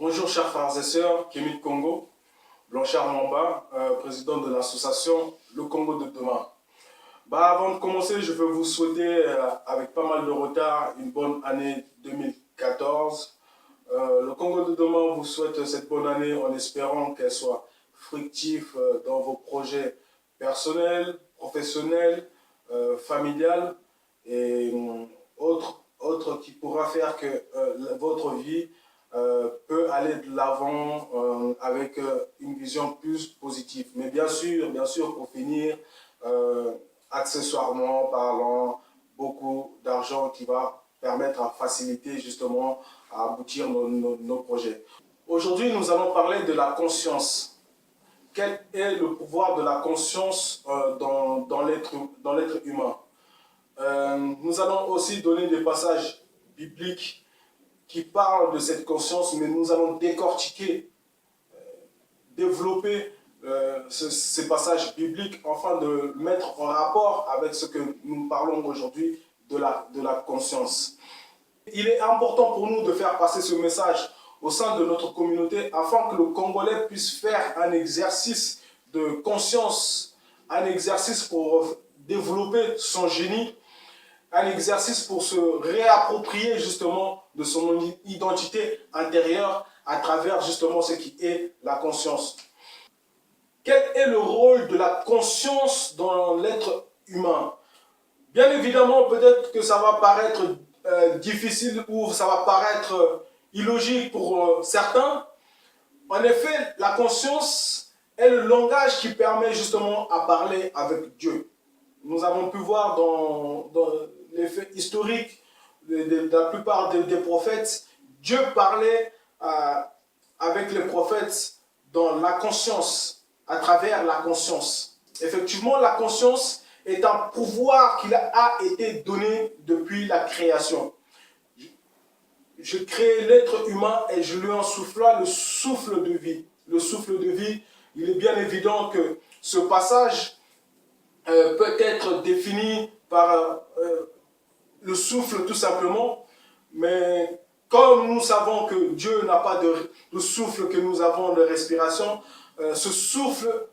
Bonjour chers frères et sœurs, Kémy Congo, Blanchard Mamba, président de l'association Le Congo de demain. Avant de commencer, je veux vous souhaiter, avec pas mal de retard, une bonne année 2014. Le Congo de demain vous souhaite cette bonne année en espérant qu'elle soit fructive dans vos projets personnels, professionnels, familiales et autres qui pourra faire que votre vie peut aller de l'avant avec une vision plus positive. Mais bien sûr, pour finir, accessoirement parlant, beaucoup d'argent qui va permettre à faciliter justement à aboutir nos projets. Aujourd'hui, nous allons parler de la conscience. Quel est le pouvoir de la conscience dans l'être humain? Nous allons aussi donner des passages bibliques qui parlent de cette conscience, mais nous allons décortiquer, développer ces passages bibliques afin de mettre en rapport avec ce que nous parlons aujourd'hui de la conscience. Il est important pour nous de faire passer ce message au sein de notre communauté afin que le Congolais puisse faire un exercice de conscience, un exercice pour développer son génie, un exercice pour se réapproprier justement de son identité intérieure à travers justement ce qui est la conscience. Quel est le rôle de la conscience dans l'être humain? Bien évidemment, peut-être que ça va paraître difficile ou ça va paraître illogique pour certains. En effet, la conscience est le langage qui permet justement à parler avec Dieu. Nous avons pu voir dans les faits historiques de la plupart des prophètes, Dieu parlait avec les prophètes dans la conscience, à travers la conscience. Effectivement, la conscience est un pouvoir qui a été donné depuis la création. Je crée l'être humain et je lui ensoufla le souffle de vie. Le souffle de vie, il est bien évident que ce passage peut être défini par le souffle tout simplement, mais comme nous savons que Dieu n'a pas de souffle que nous avons de respiration, ce souffle,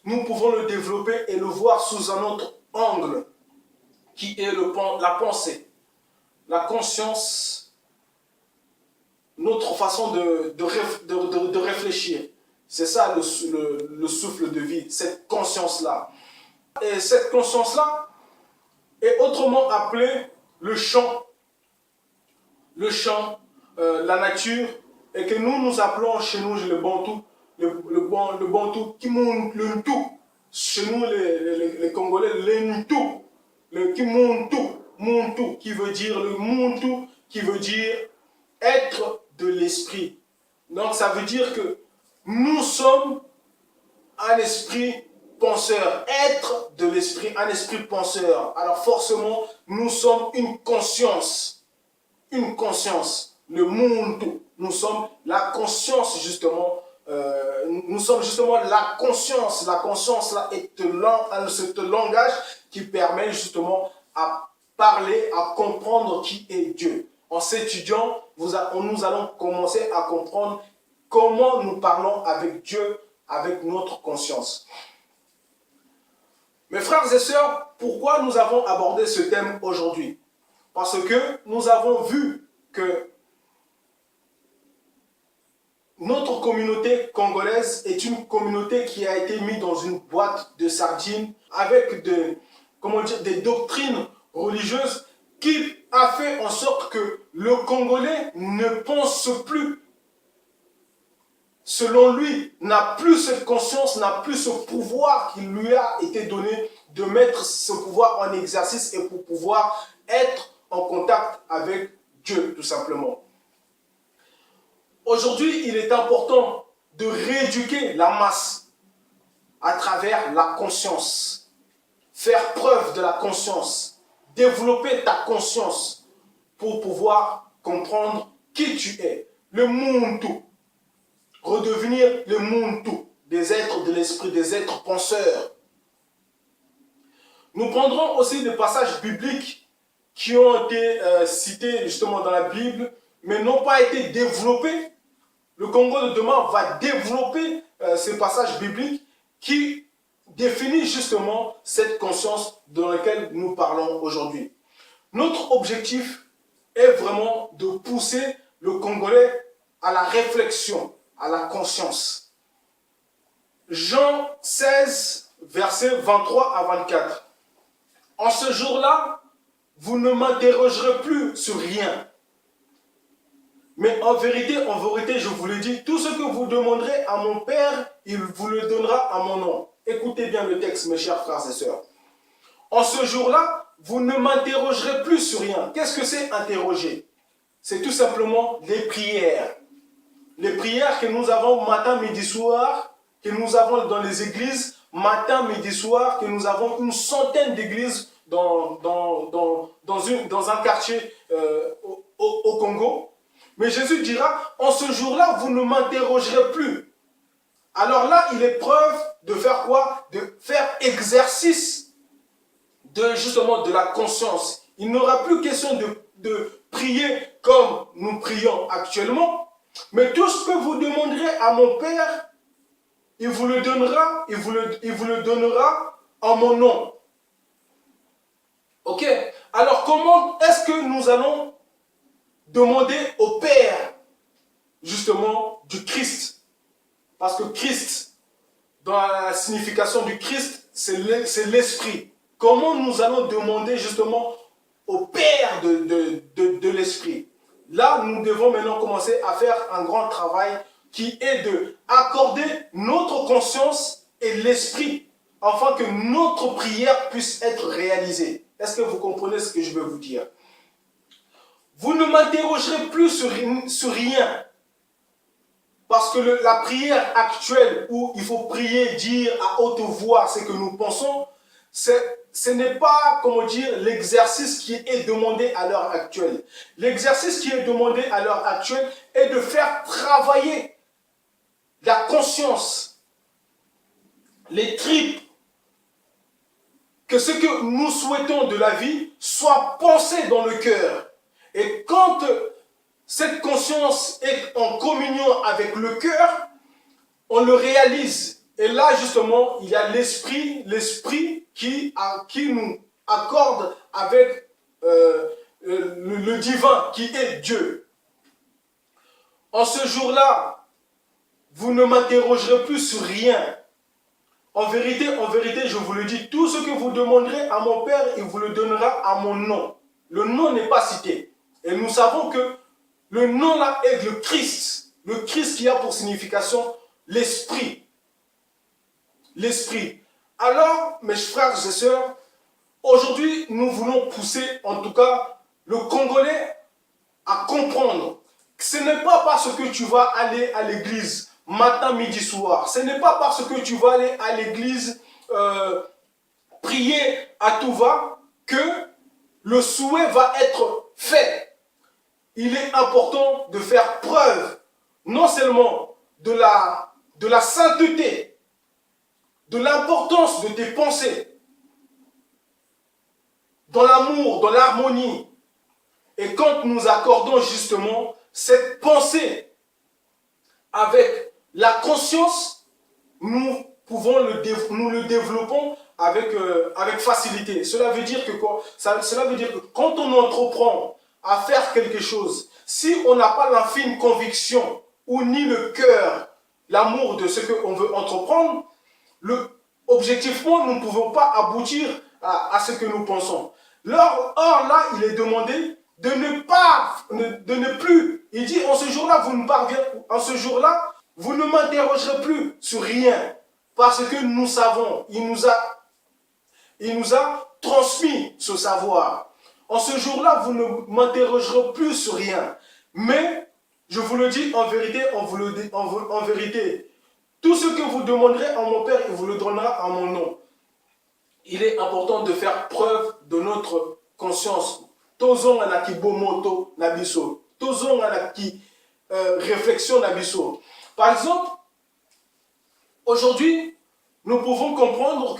nous pouvons le développer et le voir sous un autre angle, qui est la pensée, la conscience, notre façon de réfléchir. C'est ça le souffle de vie, cette conscience-là. Et cette conscience-là est autrement appelée le chant, la nature, et que nous appelons chez nous le bantou, le bantou, le ntu. Chez nous les Congolais, le ntu, le muntu, qui veut dire le muntu, qui veut dire être de l'esprit. Donc ça veut dire que nous sommes un esprit penseur, être de l'esprit, un esprit penseur. Alors forcément, nous sommes une conscience, le muntu. Nous sommes la conscience justement, nous sommes justement la conscience. La conscience là est ce langage qui permet justement à parler, à comprendre qui est Dieu. En s'étudiant, nous allons commencer à comprendre comment nous parlons avec Dieu, avec notre conscience. Mes frères et sœurs, pourquoi nous avons abordé ce thème aujourd'hui? Parce que nous avons vu que notre communauté congolaise est une communauté qui a été mise dans une boîte de sardines avec des doctrines religieuses qui a fait en sorte que le Congolais ne pense plus, selon lui, n'a plus cette conscience, n'a plus ce pouvoir qui lui a été donné de mettre ce pouvoir en exercice et pour pouvoir être en contact avec Dieu, tout simplement. Aujourd'hui, il est important de rééduquer la masse à travers la conscience. Faire preuve de la conscience. Développer ta conscience pour pouvoir comprendre qui tu es. Le muntu. Redevenir le muntu. Des êtres de l'esprit, des êtres penseurs. Nous prendrons aussi des passages bibliques qui ont été cités justement dans la Bible, mais n'ont pas été développés Le Congo de demain va développer ces passages bibliques qui définissent justement cette conscience dans laquelle nous parlons aujourd'hui. Notre objectif est vraiment de pousser le Congolais à la réflexion, à la conscience. Jean 16, versets 23 à 24. En ce jour-là, vous ne m'interrogerez plus sur rien. Mais en vérité, je vous le dis, tout ce que vous demanderez à mon Père, il vous le donnera à mon nom. Écoutez bien le texte, mes chers frères et sœurs. En ce jour-là, vous ne m'interrogerez plus sur rien. Qu'est-ce que c'est interroger? C'est tout simplement les prières. Les prières que nous avons matin, midi, soir, que nous avons dans les églises, matin, midi, soir, que nous avons une centaine d'églises dans un quartier au Congo. Mais Jésus dira, en ce jour-là, vous ne m'interrogerez plus. Alors là, il est preuve de faire quoi? De faire exercice justement de la conscience. Il n'aura plus question de prier comme nous prions actuellement, mais tout ce que vous demanderez à mon Père, il vous le donnera, il vous le donnera en mon nom. Ok? Alors comment est-ce que nous allons demander au Père, justement, du Christ? Parce que Christ, dans la signification du Christ, c'est l'Esprit. Comment nous allons demander justement au Père de l'Esprit? Là, nous devons maintenant commencer à faire un grand travail qui est de accorder notre conscience et l'Esprit afin que notre prière puisse être réalisée. Est-ce que vous comprenez ce que je veux vous dire? Vous ne m'interrogerez plus sur rien. Parce que la prière actuelle où il faut prier, dire à haute voix ce que nous pensons, ce n'est pas, comment dire, l'exercice qui est demandé à l'heure actuelle. L'exercice qui est demandé à l'heure actuelle est de faire travailler la conscience, les tripes, que ce que nous souhaitons de la vie soit pensé dans le cœur. Et quand cette conscience est en communion avec le cœur, on le réalise. Et là, justement, il y a l'esprit qui nous accorde avec le divin, qui est Dieu. En ce jour-là, vous ne m'interrogerez plus sur rien. En vérité, je vous le dis, tout ce que vous demanderez à mon Père, il vous le donnera à mon nom. Le nom n'est pas cité. Et nous savons que le nom là est le Christ. Le Christ qui a pour signification l'Esprit. L'Esprit. Alors, mes frères et sœurs, aujourd'hui, nous voulons pousser, en tout cas, le Congolais à comprendre que ce n'est pas parce que tu vas aller à l'église matin, midi, soir. Ce n'est pas parce que tu vas aller à l'église prier à tout va que le souhait va être fait. Il est important de faire preuve non seulement de la sainteté, de l'importance de tes pensées, dans l'amour, dans l'harmonie. Et quand nous accordons justement cette pensée avec la conscience, nous le développons avec facilité. Cela veut dire que quoi? Cela veut dire que quand on entreprend à faire quelque chose, si on n'a pas la fine conviction ou ni le cœur, l'amour de ce qu'on veut entreprendre, objectivement, nous ne pouvons pas aboutir à ce que nous pensons. Or là, il est demandé de ne plus. Il dit, en ce jour-là, vous ne m'interrogerez plus sur rien. Parce que nous savons, il nous a transmis ce savoir. En ce jour-là, vous ne m'interrogerez plus sur rien. Mais, je vous le dis en vérité, en vérité, tout ce que vous demanderez à mon Père, il vous le donnera à mon nom. Il est important de faire preuve de notre conscience. Tozon anaki bomoto nabiso. Tozon anaki réflexion nabiso. Par exemple, aujourd'hui, nous pouvons comprendre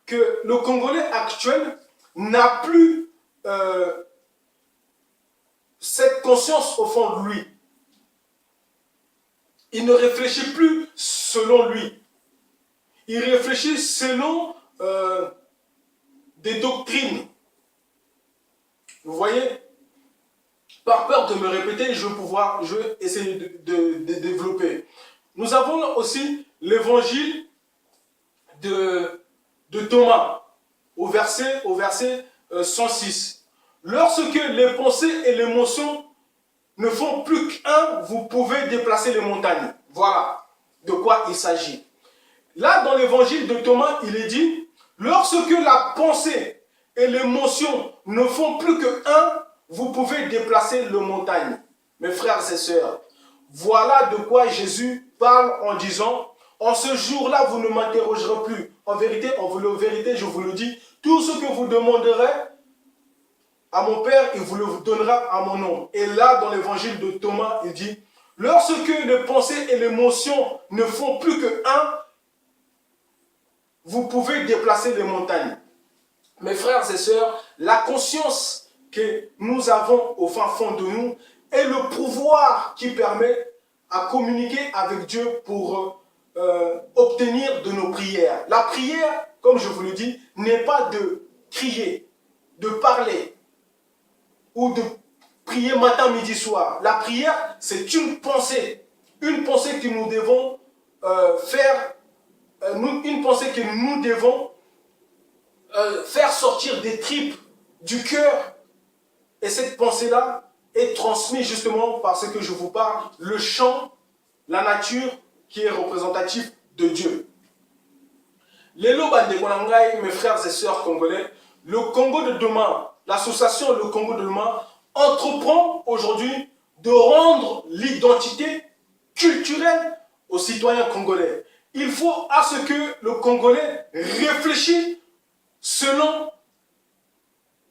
que le Congolais actuel n'a plus cette conscience au fond de lui. il ne réfléchit plus selon lui. Il réfléchit selon des doctrines. Vous voyez? Par peur de me répéter, je vais essayer de développer. Nous avons aussi l'évangile de Thomas, au verset 106. Lorsque les pensées et l'émotion ne font plus qu'un, vous pouvez déplacer les montagnes. Voilà de quoi il s'agit. Là, dans l'évangile de Thomas, il est dit, lorsque la pensée et l'émotion ne font plus qu'un, vous pouvez déplacer les montagnes. Mes frères et sœurs, voilà de quoi Jésus parle en disant, en ce jour-là, vous ne m'interrogerez plus. En vérité, je vous le dis, tout ce que vous demanderez à mon Père, il vous le donnera à mon nom. Et là, dans l'évangile de Thomas, il dit, lorsque les pensées et l'émotion ne font plus qu'un, vous pouvez déplacer les montagnes. Mes frères et sœurs, la conscience que nous avons au fin fond de nous est le pouvoir qui permet à communiquer avec Dieu pour obtenir de nos prières. La prière, comme je vous le dis, n'est pas de crier, de parler ou de prier matin, midi, soir. La prière, c'est une pensée que nous devons faire, une pensée que nous devons faire sortir des tripes du cœur. Et cette pensée-là est transmise justement par ce que je vous parle, le chant, la nature qui est représentatif de Dieu. Lelo bande konangai, mes frères et sœurs congolais, le Congo de demain, l'association Le Congo de demain entreprend aujourd'hui de rendre l'identité culturelle aux citoyens congolais. Il faut à ce que le Congolais réfléchisse selon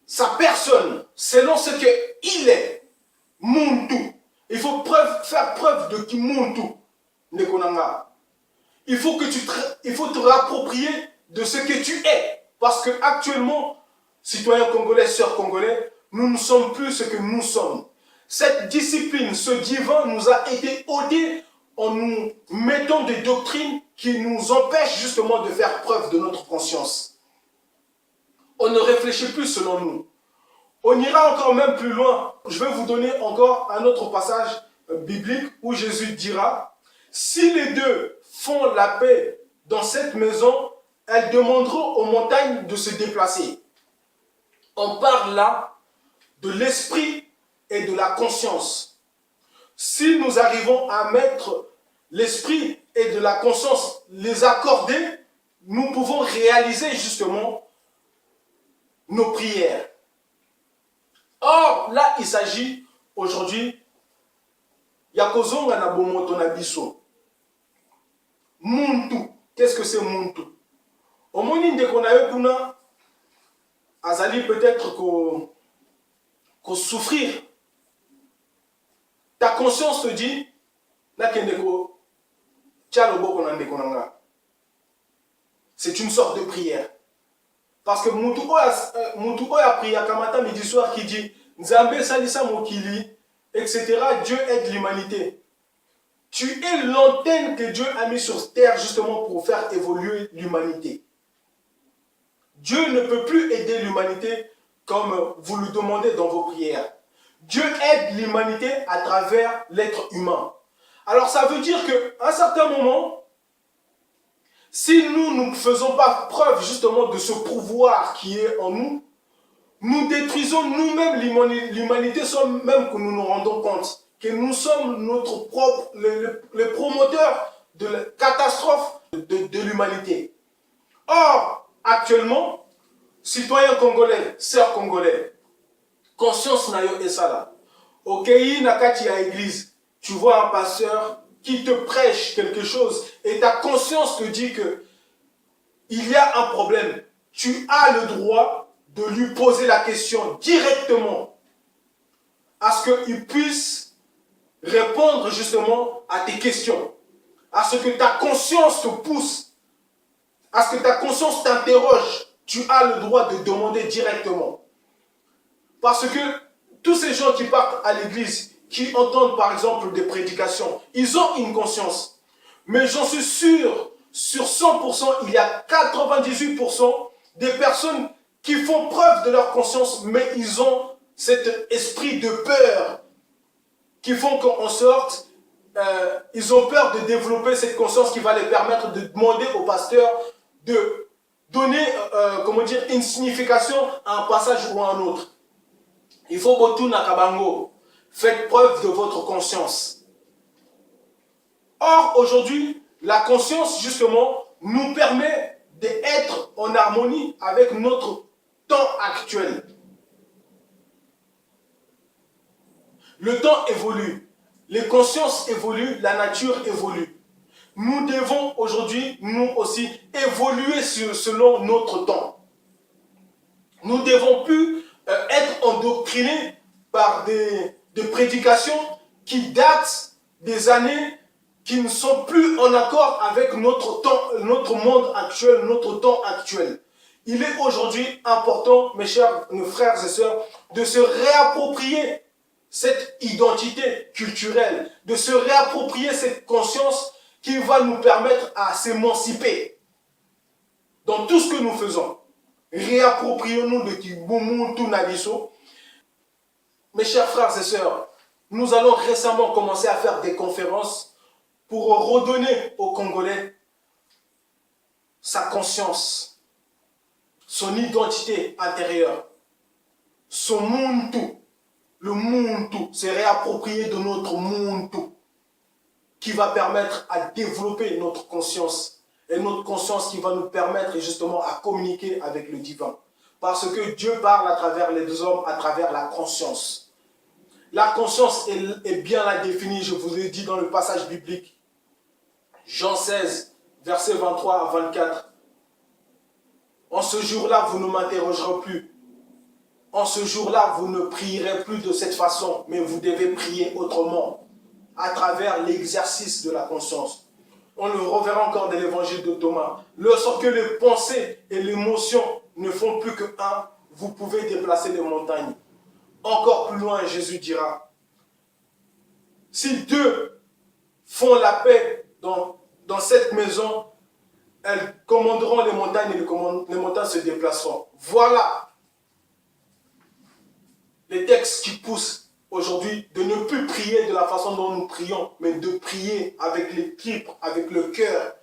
sa personne, selon ce qu'il est. Muntu. Il faut faire preuve de qui Muntu. Nekonanga. Il faut te réapproprier de ce que tu es. Parce que actuellement, citoyens congolais, sœurs congolais, nous ne sommes plus ce que nous sommes. Cette discipline, ce divin nous a été ôté en nous mettant des doctrines qui nous empêchent justement de faire preuve de notre conscience. On ne réfléchit plus selon nous. On ira encore même plus loin. Je vais vous donner encore un autre passage biblique où Jésus dira, si les deux font la paix dans cette maison, elles demanderont aux montagnes de se déplacer. On parle là de l'esprit et de la conscience. Si nous arrivons à mettre l'esprit et de la conscience, les accorder, nous pouvons réaliser justement nos prières. Or, là, il s'agit aujourd'hui, Yakozonga na bomoto na biso. Muntu. Qu'est-ce que c'est Muntu? Au moni ndeko na yo kuna, azali peut-être qu'on souffrir. Ta conscience te dit, nakendeko, tchaloboko na ndeko nanga. C'est une sorte de prière. Parce que Muntu a prié à Kamata midi soir qui dit Nzambe salisa mokili, etc. Dieu aide l'humanité. Tu es l'antenne que Dieu a mis sur terre justement pour faire évoluer l'humanité. Dieu ne peut plus aider l'humanité comme vous le demandez dans vos prières. Dieu aide l'humanité à travers l'être humain. Alors ça veut dire qu'à un certain moment, si nous ne faisons pas preuve justement de ce pouvoir qui est en nous, nous détruisons nous-mêmes l'humanité sans même que nous nous rendons compte que nous sommes notre propre, les promoteurs de la catastrophe de l'humanité. Or, actuellement, citoyens congolais, sœurs congolais, conscience na yo esala. Okei nakati ya église, tu vois un pasteur qui te prêche quelque chose et ta conscience te dit que il y a un problème. Tu as le droit de lui poser la question directement à ce qu'il puisse répondre justement à tes questions, à ce que ta conscience te pousse, à ce que ta conscience t'interroge. Tu as le droit de demander directement. Parce que tous ces gens qui partent à l'église, qui entendent par exemple des prédications, ils ont une conscience. Mais j'en suis sûr, sur 100%, il y a 98% des personnes qui font preuve de leur conscience, mais ils ont cet esprit de peur qui font qu'en sorte, ils ont peur de développer cette conscience qui va les permettre de demander au pasteur de donner, comment dire, une signification à un passage ou à un autre. Il faut botou nakabango. Faites preuve de votre conscience. Or, aujourd'hui, la conscience, justement, nous permet d'être en harmonie avec notre temps actuel. Le temps évolue, les consciences évoluent, la nature évolue. Nous devons aujourd'hui, nous aussi, évoluer selon notre temps. Nous ne devons plus être endoctrinés par des prédications qui datent des années qui ne sont plus en accord avec notre temps, notre monde actuel, notre temps actuel. Il est aujourd'hui important, mes chers frères et sœurs, de se réapproprier cette identité culturelle, de se réapproprier cette conscience qui va nous permettre à s'émanciper dans tout ce que nous faisons. Réapproprions-nous de Kiboumou Tunabiso. Mes chers frères et sœurs, nous allons récemment commencer à faire des conférences pour redonner aux Congolais sa conscience, son identité intérieure, son muntu. Le muntu, c'est réapproprier de notre muntu qui va permettre à développer notre conscience. Et notre conscience qui va nous permettre justement à communiquer avec le divin. Parce que Dieu parle à travers les deux hommes, à travers la conscience. La conscience est bien la définie, je vous l'ai dit dans le passage biblique. Jean 16, versets 23 à 24. En ce jour-là, vous ne m'interrogerez plus. En ce jour-là, vous ne prierez plus de cette façon, mais vous devez prier autrement, à travers l'exercice de la conscience. On le reverra encore dans l'évangile de Thomas. Lorsque les pensées et l'émotion ne font plus que un, vous pouvez déplacer les montagnes. Encore plus loin, Jésus dira, si deux font la paix dans cette maison, elles commanderont les montagnes et les montagnes se déplaceront. Voilà les textes qui poussent aujourd'hui de ne plus prier de la façon dont nous prions, mais de prier avec les tripes, avec le cœur,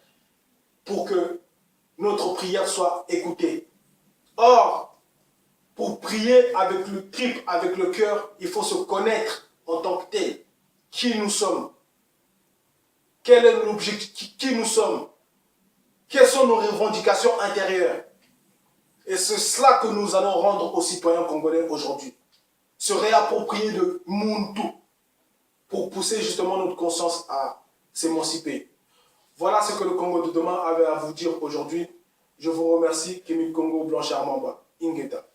pour que notre prière soit écoutée. Or, pour prier avec le trip, avec le cœur, il faut se connaître en tant que tel. Qui nous sommes? Quel est l'objectif? Qui nous sommes? Quelles sont nos revendications intérieures? Et c'est cela que nous allons rendre aux citoyens congolais aujourd'hui. Se réapproprier de Muntu pour pousser justement notre conscience à s'émanciper. Voilà ce que le Congo de demain avait à vous dire aujourd'hui. Je vous remercie. Kémy Congo Blanchard Mamba. Ingeta.